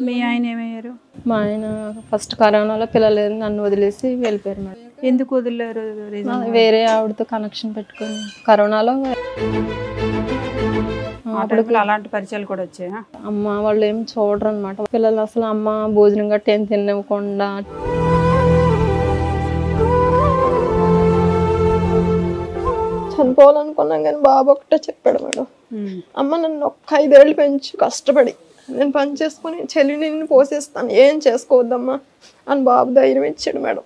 మీ ఆయన ఏమయ్యారు? మా ఆయన ఫస్ట్ కరోనాలో పిల్లలు నన్ను వదిలేసి వెళ్ళిపోయారు మేడం. ఎందుకు వదిలేరు? వేరే ఆవిడతో కనెక్షన్ పెట్టుకుని కరోనాలో అలాంటి పరిచయాలు కూడా వచ్చాయా? అమ్మ వాళ్ళు ఏం చూడరు అనమాట. పిల్లలు అసలు అమ్మ భోజనం గట్ట ఏం తినకుండా చనిపోవాలనుకున్నాం కానీ బాబు ఒకటే చెప్పాడు మేడం, అమ్మ నన్ను ఒక్క 5 ఏళ్ళు పెంచు కష్టపడి నేను పని చేసుకుని చెల్లిని నిన్ను పోసేస్తాను, ఏం చేసుకోవద్దమ్మా అని బాబు ధైర్యం ఇచ్చాడు మేడం.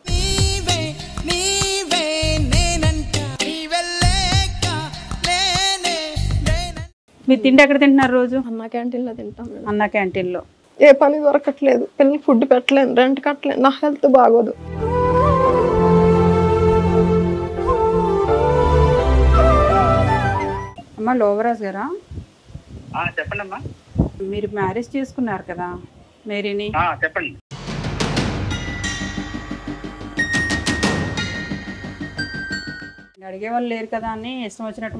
మీరు తిండి ఎక్కడ తింటున్నారు రోజు? అన్న క్యాంటీన్లో తింటాం మేడం. అన్న క్యాంటీన్లో ఏ పని దొరకట్లేదు, పిల్లలు ఫుడ్ పెట్టలేను, రెంట్ కట్టలేను, నా హెల్త్ బాగోదు. అమ్మ లోవరాజ్ గారా? చెప్పండి అమ్మా. మీరు మ్యారేజ్ చేసుకున్నారు కదా మేరీని? చెప్పండి. అడిగే వాళ్ళు లేరు కదా అని ఇష్టం వచ్చినట్టు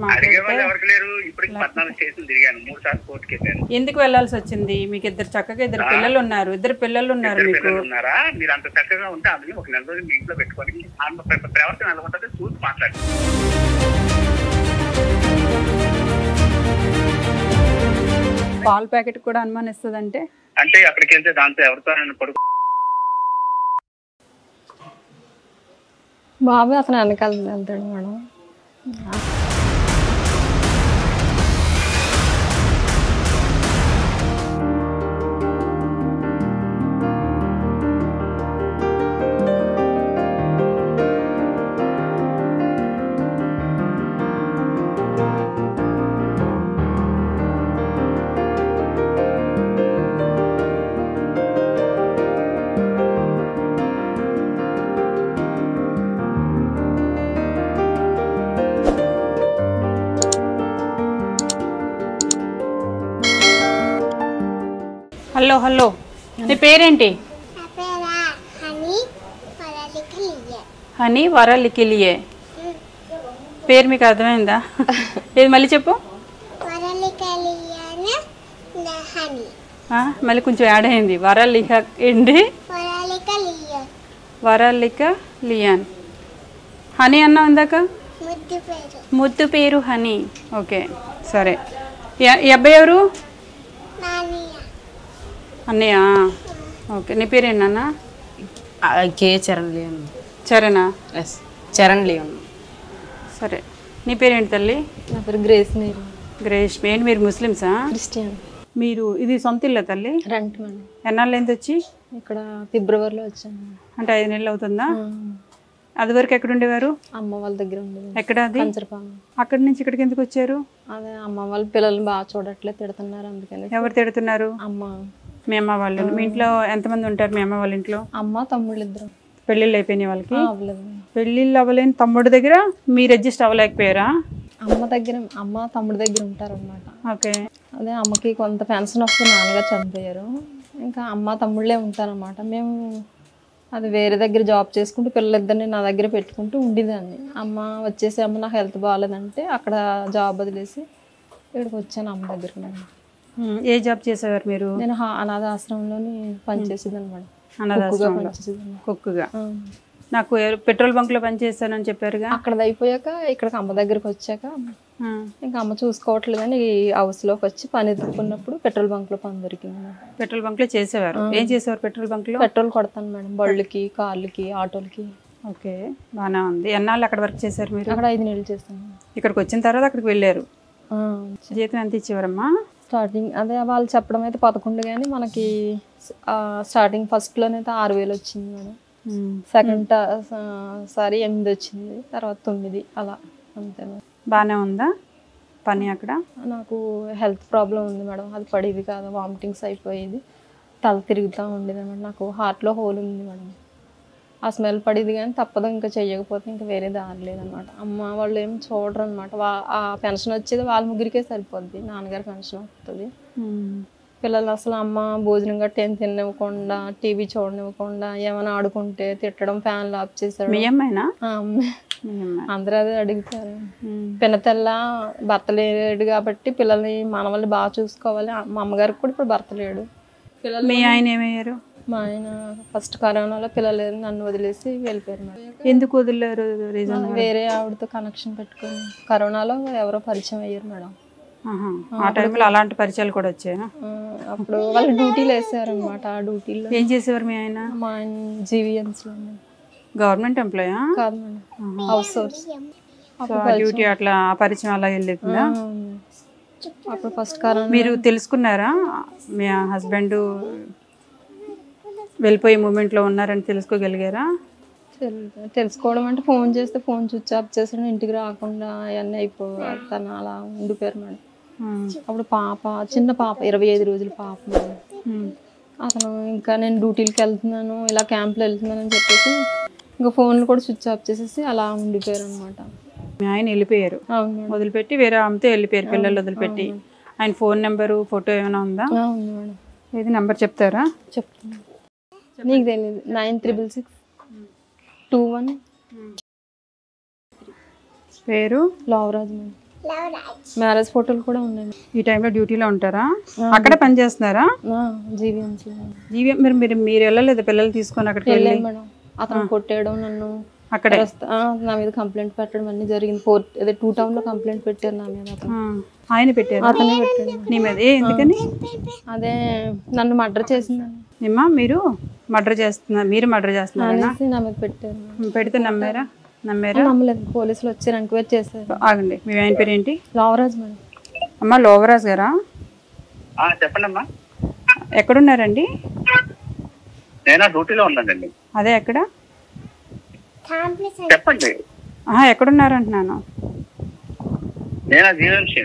ఎందుకు వెళ్ళాల్సి వచ్చింది? మీకు చక్కగా 2 పిల్లలు ఉన్నారు. 2 పిల్లలు ఉన్నారు మీకు. మీరు అంత చక్కగా ఉంటే అందులో ఒక 4 రోజులు మీ ఇంట్లో పెట్టుకొని ప్రవర్తన ఎలా ఉంటుంది చూసి మాట్లాడండి. పాల ప్యాకెట్ కూడా అనుమానిస్తుంది అంటే అక్కడికి వెళ్తే దాంతో ఎవరితో పడుకో. బాబు అతను వెనకాల వెళ్తాడు మేడం. హలో హలో, నీ పేరేంటి? హనీ వరలికిలియే. పేరు మీకు అర్థమైందా? ఇది మళ్ళీ చెప్పు. మళ్ళీ కొంచెం యాడ్ అయింది. వరలిక ఏంటి? వరలిక లియాన్. హనీ అన్నా ఇందాక? ముద్దు పేరు హనీ. ఓకే సరే. ఈ అబ్బాయి ఎవరు? అన్నయ్య. ఓకే, నీ పేరేనా? K Charan Leon. చరణా? Yes, Charan Leon. సరే, నీ పేరేంటి తల్లి? నా పేరు గ్రేస్ మేరీ. గ్రేస్. ఏంటి మీరు ముస్లిమ్సా? క్రిస్టియన్. మీరు ఇది సొంత ఇల్లా తల్లి? Rent madam. ఎన్నాళ్ళు ఎంత వచ్చి? ఇక్కడ ఫిబ్రవరిలో వచ్చాను. అంటే 5 నెలలు అవుతుందా? అది వరకు ఎక్కడ ఉండేవారు? అమ్మ వాళ్ళ దగ్గర ఉండేది. ఎక్కడ అది? కంచరపాలెం. అక్కడి నుంచి ఇక్కడికి ఎందుకు వచ్చారు? అదే అమ్మ వాళ్ళ పిల్లల్ని బాగా చూడట్లేదు, తిడుతున్నారు, అందుకని. ఎవరు తిడుతున్నారు? అమ్మ. మీ అమ్మ వాళ్ళు. మీ ఇంట్లో ఎంతమంది ఉంటారు మీ అమ్మ వాళ్ళ ఇంట్లో? అమ్మ తమ్ముళ్ళు 2. పెళ్ళిళ్ళు అయిపోయినాయి వాళ్ళకి? అవ్వలేదు. పెళ్ళిళ్ళు అవ్వలేని తమ్ముడి దగ్గర మీరు అడ్జస్ట్ అవ్వలేకపోయారా? అమ్మ దగ్గర, అమ్మ తమ్ముడి దగ్గర ఉంటారు అనమాట. ఓకే. అదే అమ్మకి కొంత పెన్షన్ వస్తే నాన్నగారు చనిపోయారు, ఇంకా అమ్మ తమ్ముళ్ళే ఉంటారన్నమాట. మేము అది వేరే దగ్గర జాబ్ చేసుకుంటూ పిల్లలిద్దరిని నా దగ్గర పెట్టుకుంటూ ఉండేదాన్ని. అమ్మ వచ్చేసి అమ్మ నాకు హెల్త్ బాగాలేదంటే అక్కడ జాబ్ వదిలేసి ఇక్కడికి వచ్చాను అమ్మ దగ్గరికి. ఏ జాబ్ చేసేవారు మీరు? నేను అనాథ ఆశ్రమంలోని పనిచేసేది అనమాట. అనాథాశ్రమంలో కుక్కుగా. నాకు పెట్రోల్ బంక్ లో పనిచేస్తానని చెప్పారుగా. అక్కడ అయిపోయాక ఇక్కడికి అమ్మ దగ్గరికి వచ్చాక ఇంకా అమ్మ చూసుకోవట్లేదని ఈ హౌస్ లోకి వచ్చి పని ఎత్తుకున్నప్పుడు పెట్రోల్ బంక్ లో పని దొరికింది. పెట్రోల్ బంక్ లో చేసేవారు? ఏం చేసేవారు పెట్రోల్ బంక్ లో? పెట్రోల్ కొడతాను మేడం, బళ్ళకి, కార్లకి, ఆటోలకి. ఓకే, బాగానే ఉంది. ఎన్నాళ్ళు అక్కడ వర్క్ చేశారు మీరు? అక్కడ 5 నెలలు చేస్తాను. ఇక్కడికి వచ్చిన తర్వాత అక్కడికి వెళ్ళారు. జీతం ఎంత ఇచ్చేవారమ్మా? స్టార్టింగ్ అదే వాళ్ళు చెప్పడం అయితే 11 కానీ మనకి స్టార్టింగ్ ఫస్ట్ లోనైతే 6,000 వచ్చింది మేడం. సెకండ్ సారీ 8 వచ్చింది, తర్వాత 9 అలా అంతే మేడం. బాగానే ఉందా పని అక్కడ? నాకు హెల్త్ ప్రాబ్లం ఉంది మేడం, అది పడేది కాదు, వామిటింగ్స్ అయిపోయేది, తల తిరుగుతూ ఉండేది మేడం. నాకు హార్ట్లో హోల్ ఉంది మేడం. ఆ స్మెల్ పడేది కానీ తప్పదు, ఇంకా చెయ్యకపోతే ఇంకా వేరే దారి లేదనమాట. అమ్మ వాళ్ళు ఏం చూడరు అనమాట. ఆ పెన్షన్ వచ్చేది వాళ్ళ ముగ్గురికే సరిపోద్ది, నాన్నగారి పెన్షన్ వస్తుంది. పిల్లలు అసలు అమ్మ భోజనం గట్ట ఏం తినివ్వకుండా, టీవీ చూడనివ్వకుండా, ఏమైనా ఆడుకుంటే తిట్టడం, ఫ్యాన్లు ఆఫ్ చేశాడు. మీ అమ్మాయినా? అందరూ అదే అడుగుతారు. పిన్నతెల్ల భర్త లేడు కాబట్టి పిల్లల్ని మనవల్ని బాగా చూసుకోవాలి. మా అమ్మగారికి కూడా ఇప్పుడు భర్త లేడు, మీ ఆయన ఏమయ్యారు? మా ఆయన ఫస్ట్ కరోనాలో పిల్లలు నన్ను వదిలేసి వెళ్ళిపోయారు మేడం. ఎందుకు వదిలేరు? రీజన్? వేరే ఆవిడతో కనెక్షన్ పెట్టుకుని కరోనాలో ఎవరో పరిచయం అయ్యారు మేడం. ఆ టైంలో అలాంటి పరిచయాలు కూడా వచ్చాయా? అప్పుడు వాళ్ళు డ్యూటీలు వేసారనమాట. ఆ డ్యూటీలో ఏం చేసేవారు మీ ఆయన? మా ఆయన జీవీఎంసీలో గవర్నమెంట్ ఎంప్లాయా? కాదు మేడం, హౌస్ సోర్స్. డ్యూటీ అట్లా ఆ పరిచయం అలా వెళ్ళిందా? అప్పుడు ఫస్ట్ కరోనా. మీరు తెలుసుకున్నారా మీ హస్బెండ్ వెళ్ళిపోయే మూమెంట్లో ఉన్నారని తెలుసుకోగలిగారా? తెలుసుకోవడం అంటే ఫోన్ చేస్తే ఫోన్ స్విచ్ ఆఫ్ చేసాడు, ఇంటికి రాకుండా అవన్నీ అయిపోయారు. తను అలా ఉండిపోయారు మేడం. అప్పుడు పాప, చిన్న పాప, 25 రోజుల పాప మేడం. అతను ఇంకా నేను డ్యూటీలకి వెళ్తున్నాను, ఇలా క్యాంప్లో వెళ్తున్నాను అని చెప్పేసి ఇంకా ఫోన్లు కూడా స్విచ్ ఆఫ్ చేసేసి అలా ఉండిపోయారు అనమాట. మీ ఆయన వెళ్ళిపోయారు, వదిలిపెట్టి వేరే ఆమెతో వెళ్ళిపోయారు, పిల్లలు వదిలిపెట్టి. ఆయన ఫోన్ నెంబరు, ఫోటో ఏమైనా ఉందా? అవును మేడం. ఏది నెంబర్ చెప్తారా? చెప్తాను. నీకు తెలియదు. 966621. పేరు లవరాజ్ మేడం. మ్యారేజ్ ఫోటోలు కూడా ఉన్నాయి. ఈ టైంలో డ్యూటీలో ఉంటారా? అక్కడ పని చేస్తున్నారా? జీవీఎంసీ. మీరు వెళ్ళలేదు పిల్లలు తీసుకొని అక్కడికి? వెళ్ళలేదు మేడం. అతను కొట్టేయడం, నన్ను అక్కడ నా మీద కంప్లైంట్ పెట్టడం అన్ని జరిగింది. 2 టౌన్ లో కంప్లైంట్ పెట్టారు నా మీద. ఆయన పెట్టారు? అతనే పెట్టాడు. నీ మీద ఎందుకని? అదే నన్ను మర్డర్ చేసిందని. ఏమ్మా మీరు మర్డర్ చేస్తున్నారు? మీరు మర్డర్ చేస్తున్నారు నా మీద పెట్టారు. పెడితే నమ్మారా? నమ్మలేదు. పోలీసులు వచ్చారు, ఎంక్వైరీ చేశారు. ఆగండి, మీ ఆయన పేరు ఏంటి? లోవరాజ్ మేడం. అమ్మా లోవరాజ్ గారా? చెప్పండి అమ్మా. ఎక్కడున్నారండి? నేను డ్యూటీలో ఉన్నానండి. అదే ఎక్కడ? చెప్పండి. ఎక్కడున్నారు అంటున్నాను. నేను జీవీఎంసీ.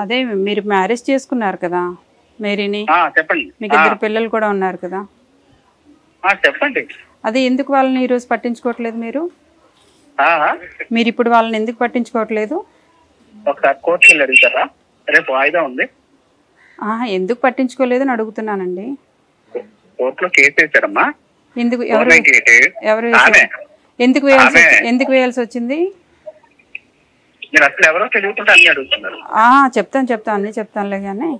అదే మీరు మ్యారేజ్ చేసుకున్నారు కదా మేరీని? చెప్పండి. మీకు 2 పిల్లలు కూడా ఉన్నారు కదా? చెప్పండి. అదే ఎందుకు వాళ్ళని ఈరోజు పట్టించుకోవట్లేదు మీరు? మీరు ఇప్పుడు వాళ్ళని ఎందుకు పట్టించుకోవట్లేదు? ఒకసారి కోర్టుకి వెళ్ళి అడుగుతారా? రేపు వాయిదా ఉంది. ఎందుకు పట్టించుకోలేదు అని అడుగుతున్నానండి. కోర్టులో కేసు వేసారమ్మా. ఎందుకు? ఎవరు ఎందుకు వేయాల్సి వచ్చింది? మీరు అసలు ఎవరో తెలియకుండా అన్ని అడుగుతున్నారు. చెప్తాను అన్ని చెప్తానులే కానీ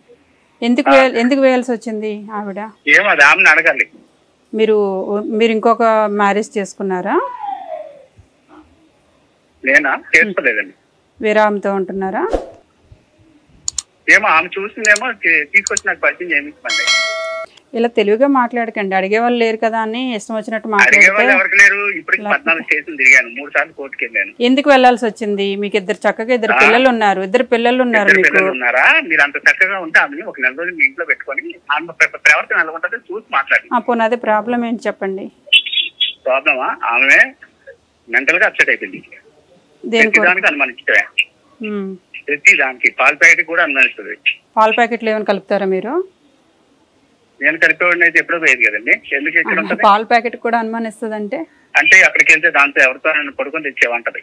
ఎందుకు వేయాల్సి వచ్చింది ఆవిడ? ఏమో అది ఆమెను అడగాలి. మీరు ఇంకొక మ్యారేజ్ చేసుకున్నారా? నేనా? చేసుకోలేదండి. వేరే ఆమెతో ఉంటున్నారా? ఏమో ఆమె చూసిందేమో తీసుకొచ్చి నాకు పరిచయం చేయించమండి. ఇలా తెలివిగా మాట్లాడకండి. అడిగే వాళ్ళు లేరు కదా అని ఇష్టం వచ్చినట్టు మాట్లాడితే. ఎవరికి లేరు. ఇప్పటికి 14 కేసులు తిరిగాను, 3 సార్లు కోర్టుకి వెళ్ళాను. ఎందుకు వెళ్లాల్సి వచ్చింది? మీకు చక్కగా 2 పిల్లలు ఉన్నారు. 2 పిల్లలు ఉన్నారు మీకు. ఉన్నారా? మీరు అంత చక్కగా ఉంటే ఆమె ఒక 4 రోజులు మీ ఇంట్లో పెట్టుకొని ఆమె ప్రవర్తన ఎలా ఉంటుందో చూసి మాట్లాడి. పోనీ అదే ప్రాబ్లం ఏంటి చెప్పండి. ప్రాబ్లమా? ఆమె మెంటల్ గా అప్సెట్ అయిపోయింది. దానికి అనుమానించే ప్రతి దానికి పాల ప్యాకెట్ కూడా అనుమానిస్తుంది. పాల ప్యాకెట్లు ఏమైనా కలుపుతారా మీరు? నేను కలిపేవాడిని అయితే ఎప్పుడో పోయేది కదండి. ఎందుకు ఇక్కడ ఉంటుంది? పాల ప్యాకెట్ కూడా అనుమానిస్తుంది అంటే అక్కడికి వెళ్తే దాంతో ఎవరితో నన్ను పడుకొని తెచ్చేవంటది.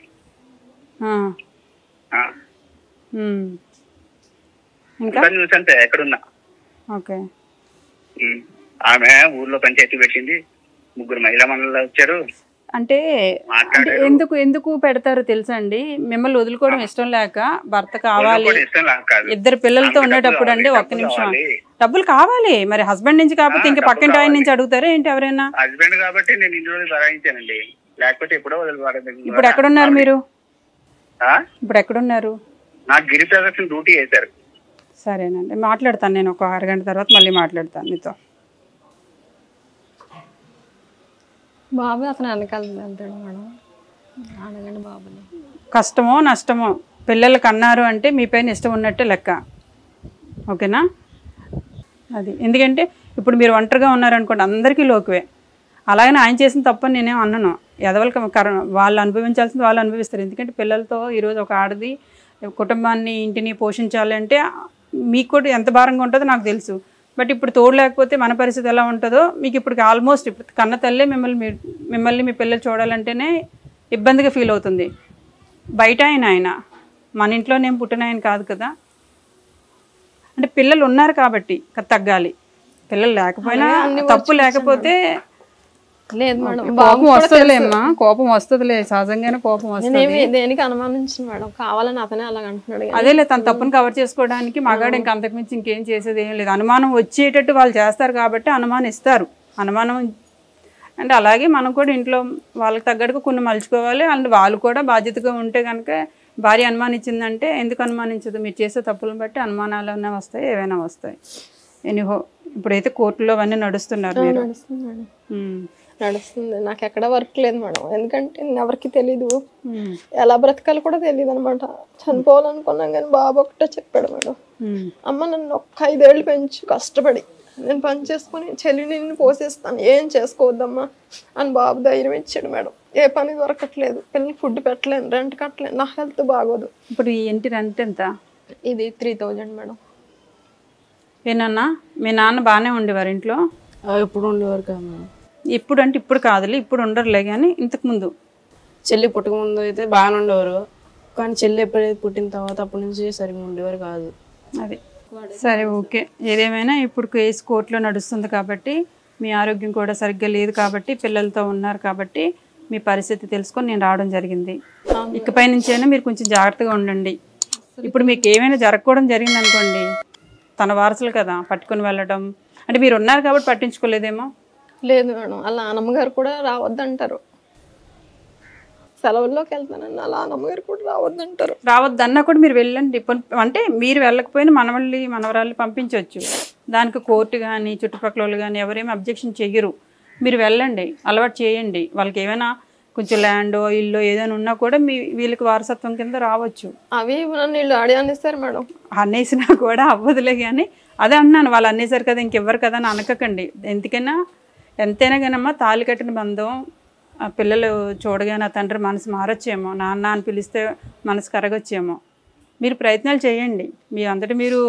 ఇంకా చూసంతే ఎక్కడున్నా. ఆమె ఊర్లో పంచాయతీ పెట్టింది, 3 మహిళా మండలి వచ్చారు. అంటే ఎందుకు పెడతారో తెలుసా అండి? మిమ్మల్ని వదులుకోవడం ఇష్టం లేక, భర్త కావాలి, 2 పిల్లలతో ఉండేటప్పుడు అండి. 1 నిమిషం, డబ్బులు కావాలి మరి. హస్బెండ్ నుంచి కాకపోతే ఇంకా పక్కింటి ఆయన నుంచి అడుగుతారా ఏంటి ఎవరైనా? హస్బెండ్ కాబట్టి నేను ఇన్ని రోజులు భరాయించానండి, లేకపోతే ఎప్పుడో వదిలిపారు. ఇప్పుడు ఎక్కడున్నారు మీరు? ఇప్పుడు ఎక్కడున్నారు? నాకు గిరి ప్రదర్శన డ్యూటీ వేశారు. సరేనండి, మాట్లాడతాను నేను. ఒక అరగంట తర్వాత మళ్ళీ మాట్లాడతాను మీతో. బాబు అతను వెనకాల వెళ్తాడు మేడం. అడగండి బాబుని. కష్టమో నష్టమో పిల్లలు కన్నారు అంటే మీ పైన ఇష్టం ఉన్నట్టే లెక్క. ఓకేనా? అది ఎందుకంటే ఇప్పుడు మీరు ఒంటరిగా ఉన్నారనుకోండి, అందరికీ లోకువే. అలాగనే ఆయన చేసిన తప్పని నేనేం అన్నాను. ఎదవలకి వాళ్ళు అనుభవించాల్సింది వాళ్ళు అనుభవిస్తారు. ఎందుకంటే పిల్లలతో ఈరోజు ఒక ఆడది కుటుంబాన్ని, ఇంటిని పోషించాలి అంటే మీకు కూడా ఎంత భారంగా ఉంటుందో నాకు తెలుసు. బట్ ఇప్పుడు తోడు లేకపోతే మన పరిస్థితి ఎలా ఉంటుందో మీకు ఇప్పుడు ఆల్మోస్ట్ ఇప్పుడు కన్న తల్లే మిమ్మల్ని మీ పిల్లలు చూడాలంటేనే ఇబ్బందిగా ఫీల్ అవుతుంది. బయట ఆయన మన ఇంట్లోనేం పుట్టిన ఆయన కాదు కదా. అంటే పిల్లలు ఉన్నారు కాబట్టి తగ్గాలి. పిల్లలు లేకపోయినా తప్పు లేకపోతే లేదు మేడం, కోపం వస్తుందిలే అమ్మా, కోపం వస్తుందిలే, సహజంగానే కోపం వస్తుంది. నేనేమి దేనికి అనుమానించిన మేడం, కావాలని అతనే అలాగ అంటున్నాడు కానీ. అదేలే, తన తప్పును కవర్ చేసుకోవడానికి మగాడు ఇంకా అంతకుమించి ఇంకేం చేసేది ఏం లేదు. అనుమానం వచ్చేటట్టు వాళ్ళు చేస్తారు కాబట్టి అనుమానిస్తారు. అనుమానం అంటే అలాగే మనం కూడా ఇంట్లో వాళ్ళకి తగ్గట్టుగా కొన్ని మలుచుకోవాలి. అండ్ వాళ్ళు కూడా బాధ్యతగా ఉంటే కనుక భార్య అనుమానించిందంటే ఎందుకు అనుమానించదు, మీరు చేసే తప్పులను బట్టి అనుమానాలు అన్నా వస్తాయి, ఏవైనా వస్తాయి. ఎనీహో ఇప్పుడైతే కోర్టులో అవన్నీ నడుస్తున్నారు మీరు. నడుస్తుంది మేడం, నడుస్తుంది. నాకు ఎక్కడ వర్క్ లేదు మేడం, ఎందుకంటే ఎవరికి తెలీదు, ఎలా బ్రతకాలి కూడా తెలియదు అనమాట. చనిపోవాలనుకున్నాం కానీ బాబు ఒకటే చెప్పాడు మేడం, అమ్మ నన్ను ఒక్క 5 ఏళ్ళు పెంచు కష్టపడి, నేను పని చేసుకుని చెల్లిని నిన్ను పోసేస్తాను, ఏం చేసుకోవద్దమ్మా అని బాబు ధైర్యం ఇచ్చాడు మేడం. ఏ పని దొరకట్లేదు, పిల్లలు ఫుడ్ పెట్టలేను, రెంట్ కట్టలేను, నా హెల్త్ బాగోదు. ఇప్పుడు ఈ ఇంటి రెంట్ ఎంత? ఇది 3000 మేడం. ఏనన్నా మీ నాన్న బాగానే ఉండేవారు ఇంట్లో? ఎప్పుడు ఉండేవారు కాదు మేడం. ఇప్పుడు అంటే ఇప్పుడు కాదులే, ఇప్పుడు ఉండరులే, కానీ ఇంతకుముందు చెల్లి పుట్టక ముందు అయితే బాగానే ఉండేవారు, కానీ చెల్లి ఎప్పుడైతే పుట్టిన తర్వాత అప్పటి నుంచి సరిగ్గా ఉండేవారు కాదు. అది సరే, ఓకే. ఏదేమైనా ఇప్పుడు కేసు కోర్టులో నడుస్తుంది కాబట్టి మీ ఆరోగ్యం కూడా సరిగ్గా లేదు కాబట్టి పిల్లలతో ఉన్నారు కాబట్టి మీ పరిస్థితి తెలుసుకొని నేను రావడం జరిగింది. ఇకపై నుంచి అయినా మీరు కొంచెం జాగ్రత్తగా ఉండండి. ఇప్పుడు మీకు ఏమైనా జరగకూడదు జరిగింది అనుకోండి, తన వారసులు కదా పట్టుకొని వెళ్ళడం, అంటే మీరు ఉన్నారు కాబట్టి పట్టించుకోలేదేమో. లేదు మేడం, అలా అమ్మగారు కూడా రావద్దంటారు, సెలవుల్లోకి వెళ్తానని అలా అమ్మగారు కూడా రావద్దంటారు. రావద్దన్నా కూడా మీరు వెళ్ళండి. అంటే మీరు వెళ్ళకపోయినా మనవరాళ్ళు పంపించవచ్చు. దానికి కోర్టు కానీ చుట్టుపక్కల వాళ్ళు కానీ ఎవరేమి అబ్జెక్షన్ చెయ్యరు. మీరు వెళ్ళండి, అలవాటు చేయండి. వాళ్ళకి ఏమైనా కొంచెం ల్యాండో ఇల్లు ఏదైనా ఉన్నా కూడా వీళ్ళకి వారసత్వం కింద రావచ్చు. అవి నన్ను వీళ్ళు ఆడి అనేస్తారు మేడం. అనేసినా కూడా అవ్వదులే, కానీ అదే అన్నాను, వాళ్ళు అనేసారు కదా ఇంకెవ్వరు కదా అని అనకండి. ఎందుకైనా ఎంతైనా కానమ్మా తాళి కట్టిన బంధం, ఆ పిల్లలు చూడగానే ఆ తండ్రి మనసు మారొచ్చేమో, నాన్న అని పిలిస్తే మనసు కరగొచ్చేమో. మీరు ప్రయత్నాలు చేయండి. మీ అంతటి మీరు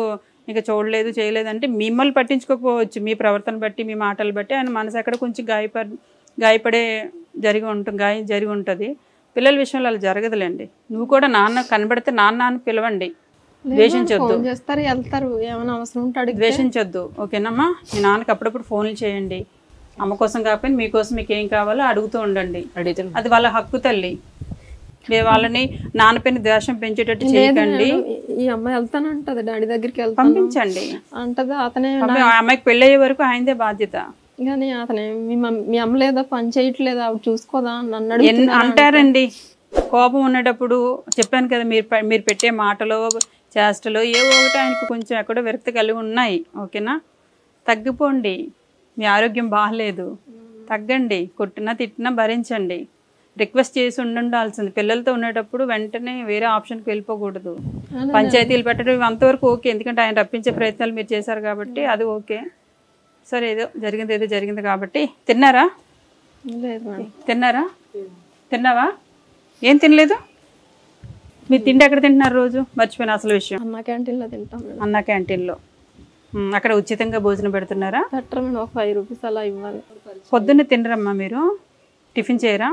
ఇంకా చూడలేదు చేయలేదంటే మిమ్మల్ని పట్టించుకోకపోవచ్చు, మీ ప్రవర్తన బట్టి మీ మాటలు బట్టి ఆయన మనసు అక్కడ కొంచెం గాయపడే జరిగి ఉంటుంది. పిల్లల విషయంలో అలా జరగదులేండి. నువ్వు కూడా నాన్న కనబడితే నాన్న అని పిలవండి, ద్వేషించొద్దు. చేస్తారు వెళ్తారు, ఏమైనా అవసరం ఉంటాడు, ద్వేషించొద్దు. ఓకేనమ్మా? మీ నాన్నకి అప్పుడప్పుడు ఫోన్లు చేయండి. అమ్మ కోసం కాకపోయినా మీకోసం మీకు ఏం కావాలో అడుగుతూ ఉండండి. అది వాళ్ళ హక్కు తల్లి. మీరు వాళ్ళని నాన్నపైన ద్వేషం పెంచేటట్టు చేయకండి. ఈ అమ్మాయి వెళ్తానంటది డాడీ దగ్గరికి, వెళ్తాను పంపించండి అంటది. అతనే అమ్మాయికి పెళ్ళి అయ్యే వరకు ఆయనదే బాధ్యత. కానీ అతనే మీ అమ్మ లేదా పని చేయట్లేదా ఆవిడ చూసుకోదా నన్ను అంటారండి. కోపం ఉండేటప్పుడు చెప్పాను కదా, మీరు పెట్టే మాటలో చేష్టలో ఏవో ఒకటి ఆయనకు కొంచెం ఎక్కడో విరక్తి కలిగి ఉన్నాయి. ఓకేనా? తగ్గిపోండి. మీ ఆరోగ్యం బాగలేదు, తగ్గండి. కొట్టినా తిట్టినా భరించండి. రిక్వెస్ట్ చేసి ఉండాల్సింది. పిల్లలతో ఉండేటప్పుడు వెంటనే వేరే ఆప్షన్కి వెళ్ళిపోకూడదు. పంచాయతీలు పెట్టడం అంతవరకు ఓకే, ఎందుకంటే ఆయన రప్పించే ప్రయత్నాలు మీరు చేశారు కాబట్టి అది ఓకే. సరే, ఏదో జరిగింది కాబట్టి. తిన్నారా? తిన్నావా? ఏం తినలేదు? మీరు తిండి ఎక్కడ తింటున్నారు రోజు? మర్చిపోయిన అసలు విషయం. అన్న క్యాంటీన్లో తింటాం. అన్న క్యాంటీన్లో అక్కడ ఉచితంగా భోజనం పెడుతున్నారా? పెట్టరు మేడం, ఒక 5 రూపీస్ అలా ఇవ్వాలి. పొద్దున్నే తినరమ్మా మీరు? టిఫిన్ చేయరా?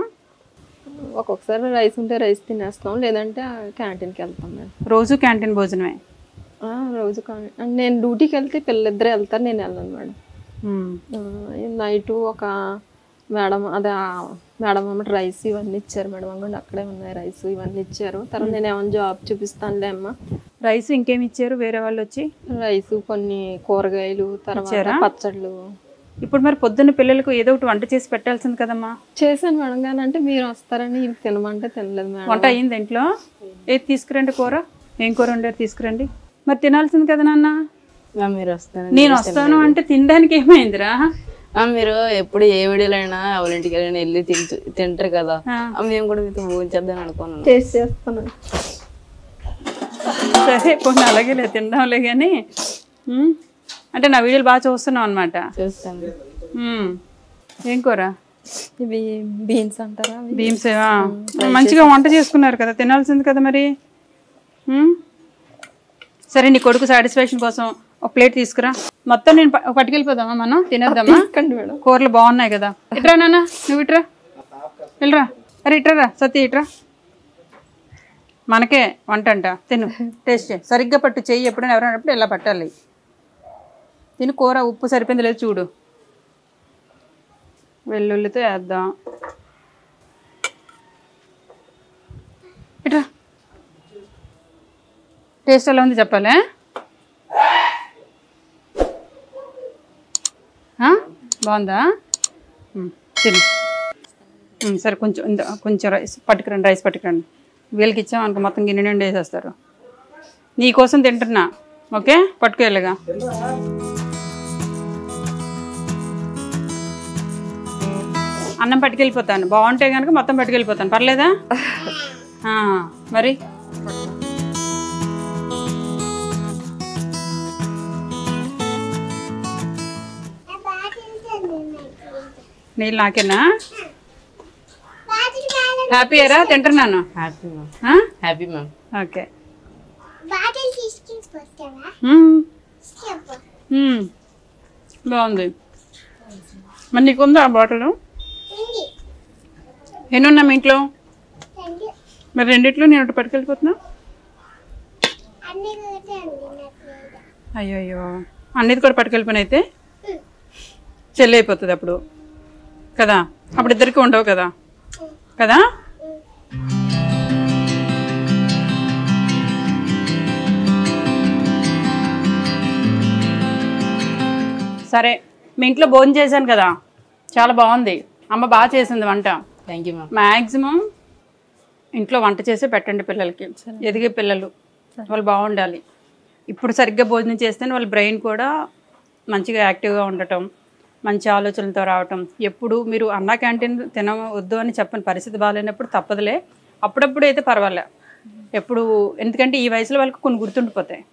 ఒక్కొక్కసారి రైస్ ఉంటే రైస్ తినేస్తాం, లేదంటే క్యాంటీన్కి వెళ్తాం మేడం. రోజు క్యాంటీన్ భోజనమే? రోజు కానీ నేను డ్యూటీకి వెళ్తే పిల్లలిద్దరే వెళ్తారు, నేను వెళ్ళను మేడం. నైటు ఒక మేడం అమ్మటి రైస్ ఇవన్నీ ఇచ్చారు మేడం. అనుకోండి అక్కడే ఉన్నాయి రైస్ ఇవన్నీ ఇచ్చారు. తర్వాత నేను ఏమైనా జాబ్ చూపిస్తానులే అమ్మ. రైస్ ఇంకేమి ఇచ్చారు వేరే వాళ్ళు వచ్చి? రైస్, కొన్ని కూరగాయలు, తర్వాత పచ్చళ్ళు. ఇప్పుడు మరి పొద్దున్న పిల్లలకు ఏదో ఒకటి వంట చేసి పెట్టాల్సింది కదమ్మా? చేశాను మేడం, కానీ అంటే మీరు వస్తారని తినమంటే తినలేదు మేడం. వంట అయ్యింది ఇంట్లో? ఏది తీసుకురండి కూర, ఏం కూర వండారు తీసుకురండి. మరి తినాల్సింది కదా నాన్న. మీరు వస్తాను, నేను వస్తాను అంటే తినడానికి ఏమైందిరా? మీరు ఎప్పుడు ఏ వీడియోలైనా వాళ్ళ ఇంటికి వెళ్ళి తింటారు కదా, మేము కూడా మీతో భోజనం అనుకున్నాను. చేస్తాను. సరే పోనీ, అలాగే లేదు తిందాంలే. కానీ అంటే నా వీడియోలు బాగా చూస్తున్నావు అనమాట. చూస్తాను. ఏం కూర? ఇవి బీన్స్ అంటారా? బీన్స్. మంచిగా వంట చేసుకున్నారు కదా, తినాల్సింది కదా మరి. సరే, నీ కొడుకు సాటిస్ఫాక్షన్ కోసం ఒక ప్లేట్ తీసుకురా. మొత్తం నేను పట్టుకెళ్ళిపోదామా, మనం తినేద్దామా? కూరలు బాగున్నాయి కదా. ఇట్రా నాన్న, నువ్వు ఇట్రా, వెళ్ళరా. అరే ఇట్రా సతీ, ఇట్రా. మనకే వంట అంట, తిను, టేస్ట్ సరిగ్గా పట్టు. చెయ్యి ఎప్పుడైనా ఎవరైనప్పుడు ఇలా పట్టాలి. తిను. కూర ఉప్పు సరిపోయింది లేదు చూడు. వెల్లుల్లితో వేద్దాం. ఇట్రా టేస్ట్ ఎలా ఉంది చెప్పాలి. బాగుందా? తిని సరే కొంచెం రైస్ పట్టుకురండి. వీళ్ళకి ఇచ్చామనుకో మొత్తం గిన్నె నిండి వేసేస్తారు. నీకోసం తింటున్నా. ఓకే పట్టుకెళ్ళగా. అన్నం పట్టుకెళ్ళిపోతాను. బాగుంటే కనుక మొత్తం పట్టుకెళ్ళిపోతాను. పర్లేదా? మరి నీళ్ళు నాకేనా? హ్యాపీయరా? తింటున్నాను. Happy ma'am. ఓకే బాగుంది. మరి నీకుందా ఆ బాటిల్? ఎన్ని ఉన్నా మీ ఇంట్లో? మరి రెండిట్లో నేను ఒకటి పట్టుకెళ్ళిపోతున్నా. అయ్యో అన్నిది కూడా పట్టుకెళ్ళిపోయిన అయితే చెల్లి అయిపోతుంది అప్పుడు కదా. అప్పుడు ఇద్దరికి ఉండవు కదా కదా. సరే మీ ఇంట్లో భోజనం చేశాను కదా, చాలా బాగుంది. అమ్మ బాగా చేసింది వంట. Thank you ma'am. మ్యాక్సిమం ఇంట్లో వంట చేసి పెట్టండి పిల్లలకి. ఎదిగే పిల్లలు వాళ్ళు బాగుండాలి. ఇప్పుడు సరిగ్గా భోజనం చేస్తేనే వాళ్ళ బ్రెయిన్ కూడా మంచిగా యాక్టివ్గా ఉండటం, మంచి ఆలోచనలతో రావటం. ఎప్పుడు మీరు అన్నా క్యాంటీన్ తినవద్దు అని చెప్పని పరిస్థితి బాగాలేనప్పుడు తప్పదులే. అప్పుడప్పుడు అయితే పర్వాలే. ఎప్పుడు ఎందుకంటే ఈ వయసులో వాళ్ళకి కొన్ని గుర్తుండిపోతాయి.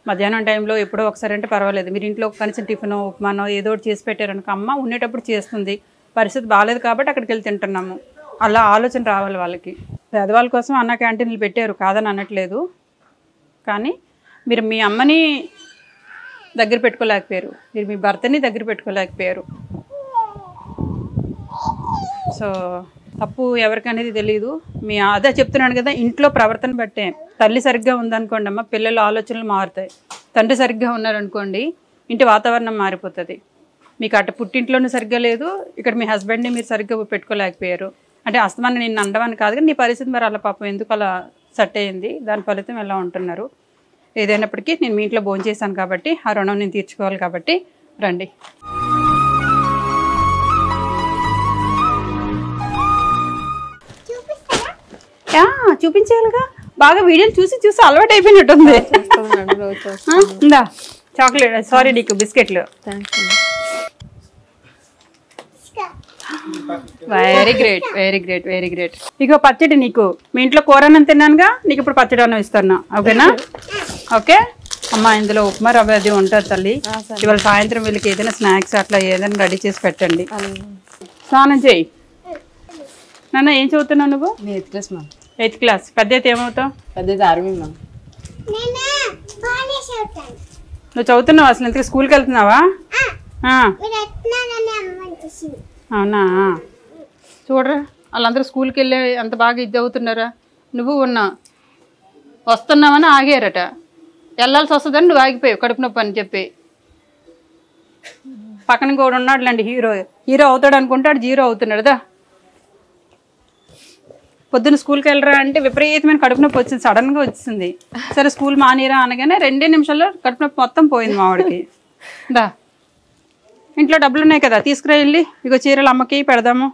మధ్యాహ్నం టైంలో ఎప్పుడో ఒకసారి అంటే పర్వాలేదు. మీరు ఇంట్లో కనీసం టిఫినో ఉప్మానో ఏదో ఒకటి చేసి పెట్టారనుకో, అమ్మ ఉండేటప్పుడు చేస్తుంది, పరిస్థితి బాగాలేదు కాబట్టి అక్కడికి వెళ్ళి తింటున్నాము, అలా ఆలోచన రావాలి వాళ్ళకి. పేదవాళ్ళ కోసం అన్న క్యాంటీన్లు పెట్టారు, కాదని అనట్లేదు. కానీ మీరు మీ అమ్మని దగ్గర పెట్టుకోలేకపోయారు, మీరు మీ భర్తని దగ్గర పెట్టుకోలేకపోయారు. సో తప్పు ఎవరికనేది తెలియదు. అదే చెప్తున్నాను కదా, ఇంట్లో ప్రవర్తన బట్టే. తల్లి సరిగ్గా ఉందనుకోండి అమ్మ, పిల్లల ఆలోచనలు మారుతాయి. తండ్రి సరిగ్గా ఉన్నారనుకోండి, ఇంటి వాతావరణం మారిపోతుంది. మీకు అటు పుట్టింట్లోనూ సరిగ్గా లేదు, ఇక్కడ మీ హస్బెండ్ని మీరు సరిగ్గా పెట్టుకోలేకపోయారు. అంటే అస్తమాన్ని నేను అండమని కాదు, కానీ నీ పరిస్థితి మరి అలా పాపం ఎందుకు అలా సెట్ అయ్యింది, దాని ఫలితం ఎలా ఉంటున్నారు. ఏదైనప్పటికీ నేను మీ ఇంట్లో భోజనం చేశాను కాబట్టి ఆ రుణం నేను తీర్చుకోవాలి కాబట్టి రండి. చూపించేయాలిగా, బాగా వీడియోలు చూసి చూసి అలవాటు అయిపోయినట్టుంది. ఇందా చాక్లెట్, సారీ నీకు బిస్కెట్లు. Very great very great very great. ఇక పచ్చడి నీకు మీ ఇంట్లో కూరన్నం తిన్నానుగా, నీకు ఇప్పుడు పచ్చడి అన్నం ఇస్తాను. ఓకేనా? ఓకే అమ్మ, ఇందులో ఉప్మా రవ్వ అది ఉంటుంది తల్లి. ఇవాళ సాయంత్రం వీళ్ళకి ఏదైనా స్నాక్స్ అట్లా ఏదైనా రెడీ చేసి పెట్టండి. స్నానం చేయి నాన్న. ఏం చదువుతున్నావు నువ్వు? 8th class ma'am. 8th class. పెద్ద అయితే ఏమవుతావు? పెద్ద ఆర్మీ మ్యామ్. నువ్వు చదువుతున్నావు అసలు? ఇంతకు స్కూల్కి వెళ్తున్నావా? అవునా? చూడరా వాళ్ళందరూ స్కూల్కి వెళ్ళి అంత బాగా ఇది అవుతున్నారా, నువ్వు ఉన్నా వస్తున్నావని ఆగారట. వెళ్ళాల్సి వస్తుందని నువ్వు ఆగిపోయావు కడుపు నొప్పి అని చెప్పి. పక్కన కూడా ఉన్నాడులేండి హీరో. హీరో అవుతాడు అనుకుంటాడు, జీరో అవుతున్నాడుదా. పొద్దున్న స్కూల్కి వెళ్ళరా అంటే విపరీతమైన కడుపు నొప్పి వచ్చింది, సడన్గా వచ్చింది. సరే స్కూల్ మానేరా అనగానే 2 నిమిషాల్లో కడుపు నొప్పి మొత్తం పోయింది మావాడికి. దా ఇంట్లో డబ్బులు ఉన్నాయి కదా, తీసుకురా వెళ్ళి. ఇగో చీరలు అమ్మకి పెడదాము,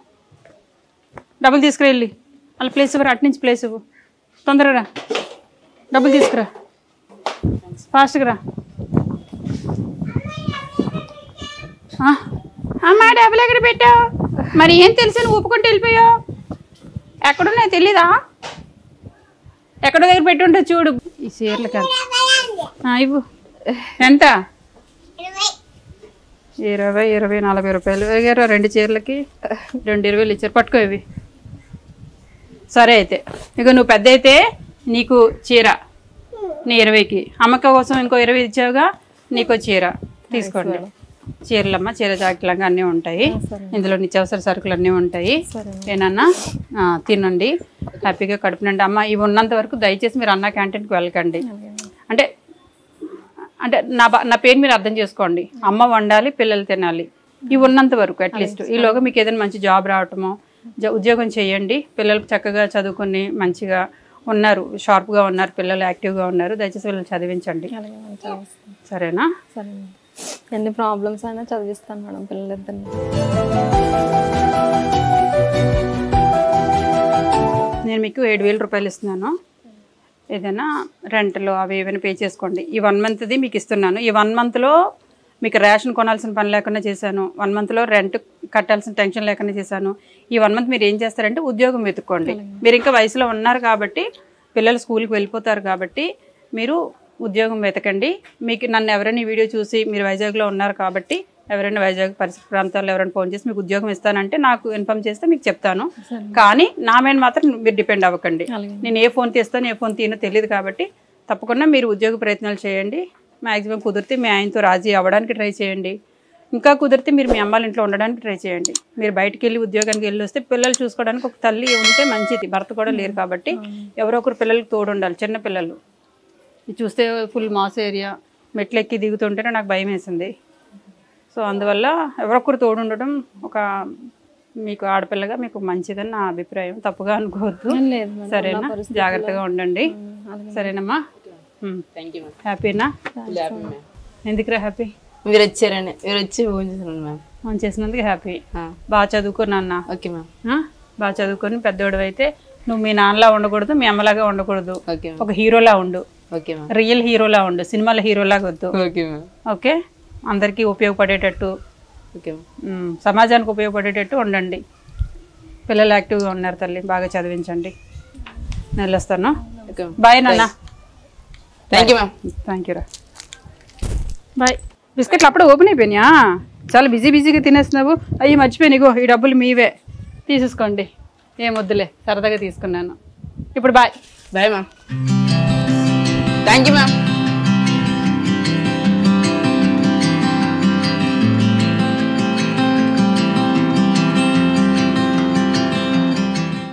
డబ్బులు తీసుకురా వెళ్ళి. వాళ్ళ ప్లేస్ ఇవ్వరు, అటు నుంచి ప్లేస్ ఇవ్వు. తొందరగా డబ్బులు తీసుకురా, ఫాస్ట్గా రా. అమ్మా డబ్బులు ఎక్కడ పెట్టావు? మరి ఏం తెలిసి నువ్వు ఒప్పుకుంటూ వెళ్ళిపోయావు? ఎక్కడున్నాయి తెలీదా? ఎక్కడో దగ్గర పెట్టుంటే చూడు. ఈ చీరలు కాదు ఇవ్వు. ఎంత? 20, 20, 40 రూపాయలు అడిగారు 2 చీరలకి. 2 20 ఇచ్చారు. పట్టుకో ఇవి. సరే అయితే ఇక నువ్వు పెద్ద అయితే నీకు చీర నీ 20కి, అమ్మక్క కోసం ఇంకో 20 ఇచ్చావుగా, నీకో చీర తీసుకోండి. చీరలమ్మ, చీర జాకెట్లంగా అన్నీ ఉంటాయి ఇందులో, నిత్యావసర సరుకులు అన్నీ ఉంటాయి. ఏనన్నా తినండి హ్యాపీగా కడుపు నిండి. అమ్మ ఇవి ఉన్నంత వరకు దయచేసి మీరు అన్న క్యాంటీన్కి వెళ్ళకండి. అంటే నా పేరు మీరు అర్థం చేసుకోండి. అమ్మ వండాలి, పిల్లలు తినాలి. ఇవి ఉన్నంత వరకు అట్లీస్ట్ ఈలోగా మీకు ఏదైనా మంచి జాబ్ రావటమో ఉద్యోగం చేయండి. పిల్లలు చక్కగా చదువుకొని మంచిగా ఉన్నారు, షార్ప్గా ఉన్నారు, పిల్లలు యాక్టివ్గా ఉన్నారు. దయచేసి వీళ్ళని చదివించండి. సరేనా? సరే మేడం. ఎన్ని ప్రాబ్లమ్స్ అయినా చదివిస్తాను మేడం పిల్లలిద్దరిని. నేను మీకు 7,000 రూపాయలు ఇస్తున్నాను. ఏదైనా రెంట్లో అవి ఏమైనా పే చేసుకోండి. ఈ 1 మంత్ది మీకు ఇస్తున్నాను. ఈ 1 మంత్లో మీకు రేషన్ కొనాల్సిన పని లేకుండా చేశాను. 1 మంత్లో రెంట్ కట్టాల్సిన టెన్షన్ లేకుండా చేశాను. ఈ 1 మంత్ మీరు ఏం చేస్తారంటే ఉద్యోగం వెతుక్కోండి. మీరు ఇంకా వయసులో ఉన్నారు కాబట్టి, పిల్లలు స్కూల్కి వెళ్ళిపోతారు కాబట్టి మీరు ఉద్యోగం వెతకండి. మీకు నన్ను ఎవరైనా ఈ వీడియో చూసి మీరు వైజాగ్లో ఉన్నారు కాబట్టి ఎవరైనా వైజాగ్ పరిసర ప్రాంతాల్లో ఎవరైనా ఫోన్ చేసి మీకు ఉద్యోగం ఇస్తానంటే నాకు ఇన్ఫార్మ్ చేస్తే మీకు చెప్తాను. కానీ నా మీద మాత్రం మీరు డిపెండ్ అవ్వకండి. నేను ఏ ఫోన్ తీస్తాను ఏ ఫోన్ తీనో తెలియదు కాబట్టి తప్పకుండా మీరు ఉద్యోగ ప్రయత్నాలు చేయండి. మ్యాక్సిమం కుదిరితే మీ ఆయనతో రాజీ అవ్వడానికి ట్రై చేయండి. ఇంకా కుదిరితే మీరు మీ అమ్మాళ్ళ ఇంట్లో ఉండడానికి ట్రై చేయండి. మీరు బయటికి వెళ్ళి ఉద్యోగానికి వెళ్ళి వస్తే పిల్లలు చూసుకోవడానికి ఒక తల్లి ఉంటే మంచిది. భర్త కూడా లేరు కాబట్టి ఎవరో ఒకరు పిల్లలకు తోడు ఉండాలి. చిన్న పిల్లలు ఇది చూస్తే ఫుల్ మాస్ ఏరియా, మెట్లెక్కి దిగుతుంటేనే నాకు భయం వేసింది. సో అందువల్ల ఎవరొకరు తోడు ఉండడం ఒక మీకు ఆడపిల్లగా మీకు మంచిదని నా అభిప్రాయం. తప్పుగా అనుకోవద్దు. సరేనా? జాగ్రత్తగా ఉండండి. సరేనమ్మా? హ్యాపీనా? ఎందుకురా హ్యాపీ? మీరు వచ్చారండి, మీరు వచ్చి ఫోన్ చేశాను మ్యామ్. ఫోన్ చేసినందుకు హ్యాపీ. బాగా చదువుకున్నా. Okay ma'am. బాగా చదువుకొని పెద్దోడు అయితే నువ్వు మీ నాన్నలా ఉండకూడదు, మీ అమ్మలాగా ఉండకూడదు. ఓకే ఒక హీరోలా ఉండు. Okay ma'am. రియల్ హీరోలా ఉండు, సినిమాల హీరోలాగా వద్దు. Okay ma'am. ఓకే? అందరికీ ఉపయోగపడేటట్టు, ఓకే సమాజానికి ఉపయోగపడేటట్టు ఉండండి. పిల్లలు యాక్టివ్గా ఉన్నారు తల్లి, బాగా చదివించండి. నేను వెళ్ళొస్తాను. బాయ్ నాన్న. Thank you ma'am. Thank you రా. బాయ్. బిస్కెట్లు అప్పుడే ఓపెన్ అయిపోయినాయా? చాలా బిజీగా తినేస్తున్నావు. అయ్యి మర్చిపోయినాయి. ఇగో ఈ డబ్బులు మీవే, తీసేసుకోండి. ఏం వద్దులే, సరదాగా తీసుకున్నాను. ఇప్పుడు bye. Bye ma'am. Thank you ma'am.